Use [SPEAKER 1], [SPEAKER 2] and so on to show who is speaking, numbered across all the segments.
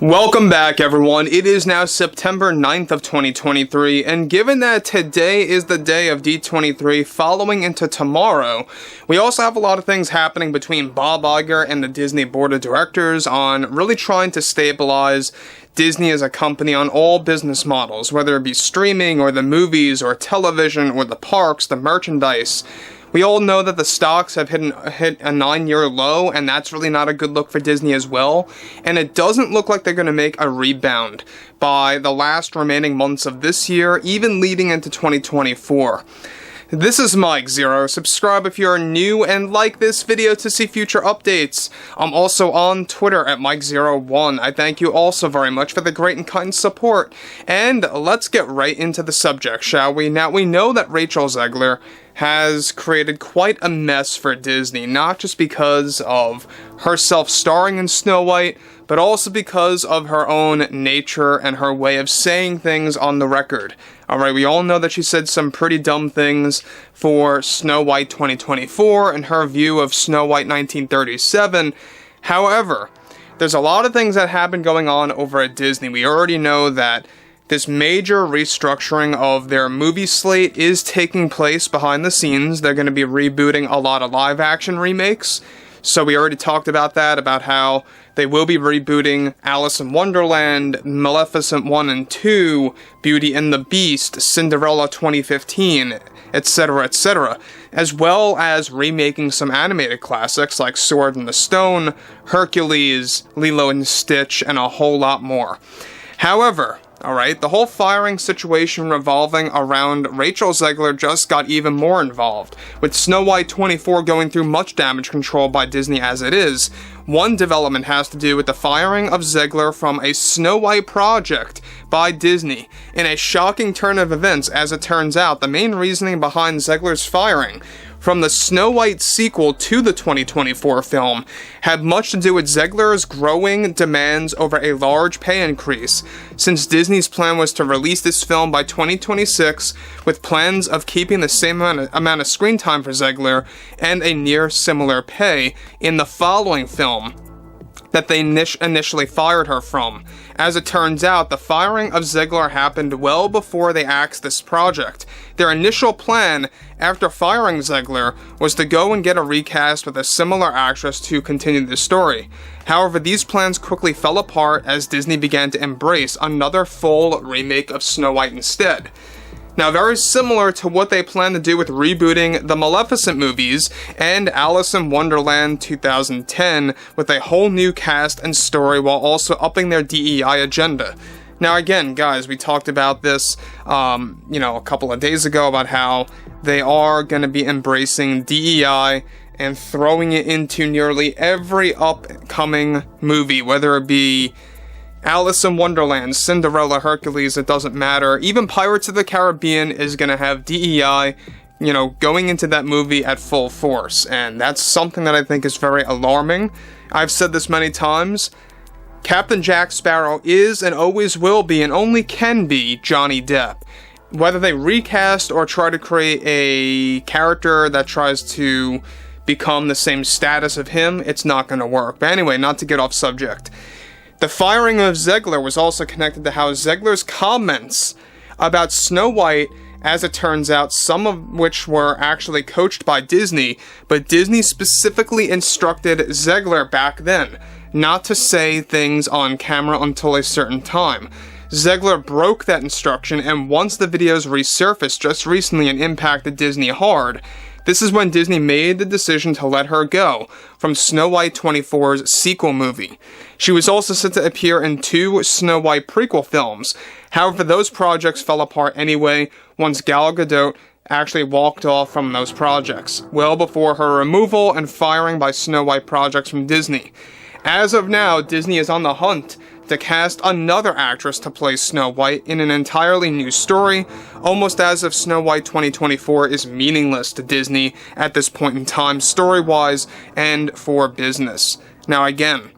[SPEAKER 1] Welcome back, everyone. It is now September 9th of 2023, and given that today is the day of D23 following into tomorrow, we also have a lot of things happening between Bob Iger and the Disney Board of Directors on really trying to stabilize Disney as a company on all business models, whether it be streaming or the movies or television or the parks, the merchandise. We all know that the stocks have hit a 9-year low, and that's really not a good look for Disney as well. And it doesn't look like they're going to make a rebound by the last remaining months of this year, even leading into 2024. This is Mike Zero. Subscribe if you're new and like this video to see future updates. I'm also on Twitter at Mike01. I thank you also very much for the great and kind support. And let's get right into the subject, shall we? Now, we know that Rachel Zegler has created quite a mess for Disney, not just because of herself starring in Snow White, but also because of her own nature and her way of saying things on the record. Alright, we all know that she said some pretty dumb things for Snow White 2024 and her view of Snow White 1937. However, there's a lot of things that have been going on over at Disney. We already know that this major restructuring of their movie slate is taking place behind the scenes. They're going to be rebooting a lot of live-action remakes. So we already talked about that, about how they will be rebooting Alice in Wonderland, Maleficent 1 and 2, Beauty and the Beast, Cinderella 2015, etc., etc., as well as remaking some animated classics like Sword in the Stone, Hercules, Lilo and Stitch, and a whole lot more. However, alright, the whole firing situation revolving around Rachel Zegler just got even more involved. With Snow White 24 going through much damage control by Disney as it is, one development has to do with the firing of Zegler from a Snow White project by Disney. In a shocking turn of events, as it turns out, the main reasoning behind Zegler's firing from the Snow White sequel to the 2024 film had much to do with Zegler's growing demands over a large pay increase, since Disney's plan was to release this film by 2026 with plans of keeping the same amount of screen time for Zegler and a near similar pay in the following film that they initially fired her from. As it turns out, the firing of Zegler happened well before they axed this project. Their initial plan, after firing Zegler, was to go and get a recast with a similar actress to continue the story. However, these plans quickly fell apart as Disney began to embrace another full remake of Snow White instead. Now, very similar to what they plan to do with rebooting the Maleficent movies and Alice in Wonderland 2010 with a whole new cast and story while also upping their DEI agenda. Now, again, guys, we talked about this, a couple of days ago about how they are going to be embracing DEI and throwing it into nearly every upcoming movie, whether it be Alice in Wonderland, Cinderella, Hercules, it doesn't matter. Even Pirates of the Caribbean is going to have DEI, going into that movie at full force. And that's something that I think is very alarming. I've said this many times. Captain Jack Sparrow is and always will be and only can be Johnny Depp. Whether they recast or try to create a character that tries to become the same status of him, it's not going to work. But anyway, not to get off subject. The firing of Zegler was also connected to how Zegler's comments about Snow White, as it turns out, some of which were actually coached by Disney, but Disney specifically instructed Zegler back then not to say things on camera until a certain time. Zegler broke that instruction, and once the videos resurfaced just recently and impacted Disney hard, this is when Disney made the decision to let her go from Snow White 24's sequel movie. She was also set to appear in 2 Snow White prequel films. However, those projects fell apart anyway once Gal Gadot actually walked off from those projects, well before her removal and firing by Snow White projects from Disney. As of now, Disney is on the hunt to cast another actress to play Snow White in an entirely new story, almost as if Snow White 2024 is meaningless to Disney at this point in time, story-wise and for business. Now again,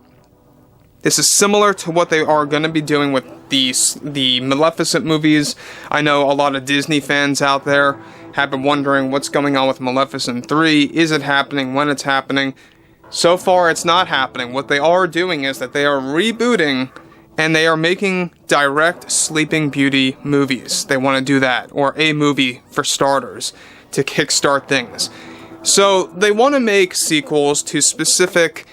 [SPEAKER 1] this is similar to what they are going to be doing with the Maleficent movies. I know a lot of Disney fans out there have been wondering what's going on with Maleficent 3. Is it happening? When it's happening? So far, it's not happening. What they are doing is that they are rebooting and they are making direct Sleeping Beauty movies. They want to do that, or a movie for starters, to kickstart things. So they want to make sequels to specific,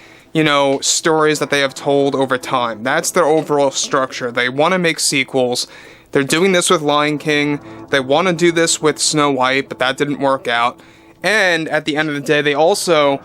[SPEAKER 1] stories that they have told over time. That's their overall structure. They want to make sequels. They're doing this with Lion King. They want to do this with Snow White, but that didn't work out. And at the end of the day, they also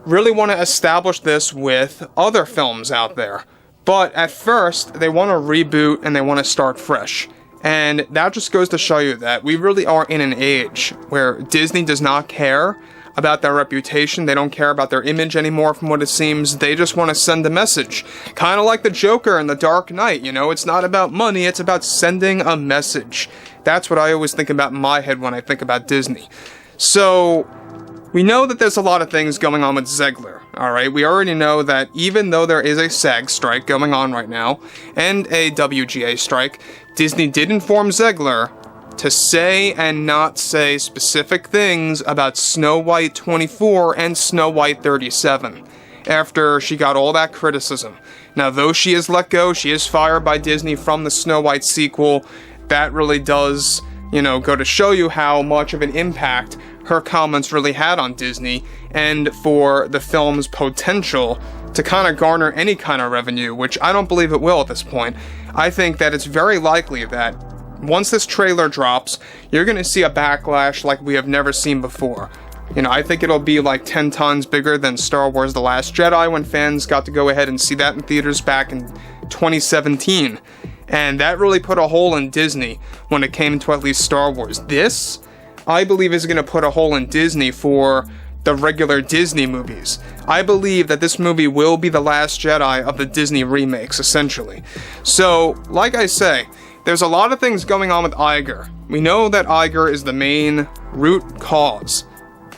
[SPEAKER 1] really want to establish this with other films out there. But at first, they want to reboot and they want to start fresh. And that just goes to show you that we really are in an age where Disney does not care about their reputation. They don't care about their image anymore, from what it seems. They just want to send a message. Kind of like the Joker in The Dark Knight, It's not about money, it's about sending a message. That's what I always think about in my head when I think about Disney. So, we know that there's a lot of things going on with Zegler, alright? We already know that even though there is a SAG strike going on right now, and a WGA strike, Disney did inform Zegler to say and not say specific things about Snow White 24 and Snow White 37, after she got all that criticism. Now, though she is let go, she is fired by Disney from the Snow White sequel, that really does, go to show you how much of an impact her comments really had on Disney, and for the film's potential to kind of garner any kind of revenue, which I don't believe it will at this point. I think that it's very likely that once this trailer drops, you're going to see a backlash like we have never seen before. I think it'll be like 10 times bigger than Star Wars The Last Jedi, when fans got to go ahead and see that in theaters back in 2017. And that really put a hole in Disney when it came to at least Star Wars. This, I believe, is going to put a hole in Disney for the regular Disney movies. I believe that this movie will be the Last Jedi of the Disney remakes, essentially. So, like I say, there's a lot of things going on with Iger. We know that Iger is the main root cause,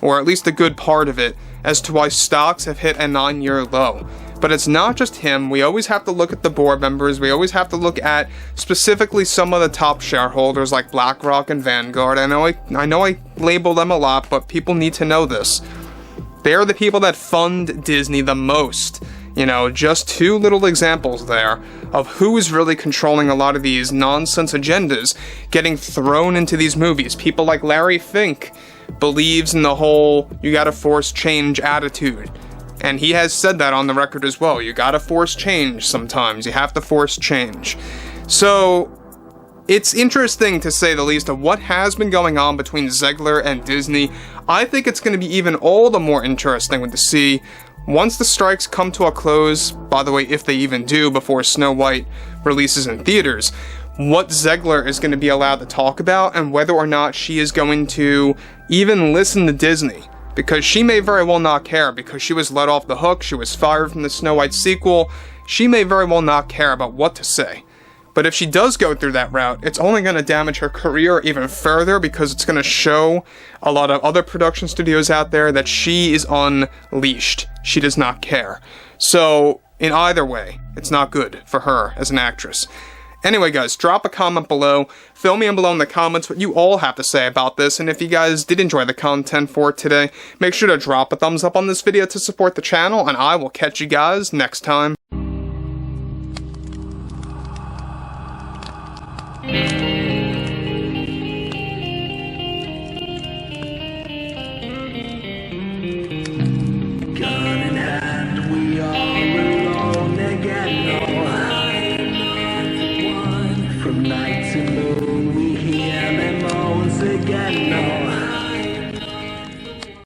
[SPEAKER 1] or at least a good part of it, as to why stocks have hit a 9-year low. But it's not just him. We always have to look at the board members. We always have to look at specifically some of the top shareholders like BlackRock and Vanguard. I know I label them a lot, but people need to know this. They are the people that fund Disney the most. Just two little examples there of who is really controlling a lot of these nonsense agendas getting thrown into these movies. People like Larry Fink believes in the whole you gotta force change attitude. And he has said that on the record as well. You gotta force change sometimes. You have to force change. So, it's interesting to say the least of what has been going on between Zegler and Disney. I think it's going to be even all the more interesting to see once the strikes come to a close, by the way, if they even do before Snow White releases in theaters, what Zegler is going to be allowed to talk about and whether or not she is going to even listen to Disney. Because she may very well not care, because she was let off the hook, she was fired from the Snow White sequel, she may very well not care about what to say. But if she does go through that route, it's only going to damage her career even further, because it's going to show a lot of other production studios out there that she is unleashed. She does not care. So, in either way, it's not good for her as an actress. Anyway, guys, drop a comment below. Fill me in below in the comments what you all have to say about this. And if you guys did enjoy the content for today, make sure to drop a thumbs up on this video to support the channel. And I will catch you guys next time.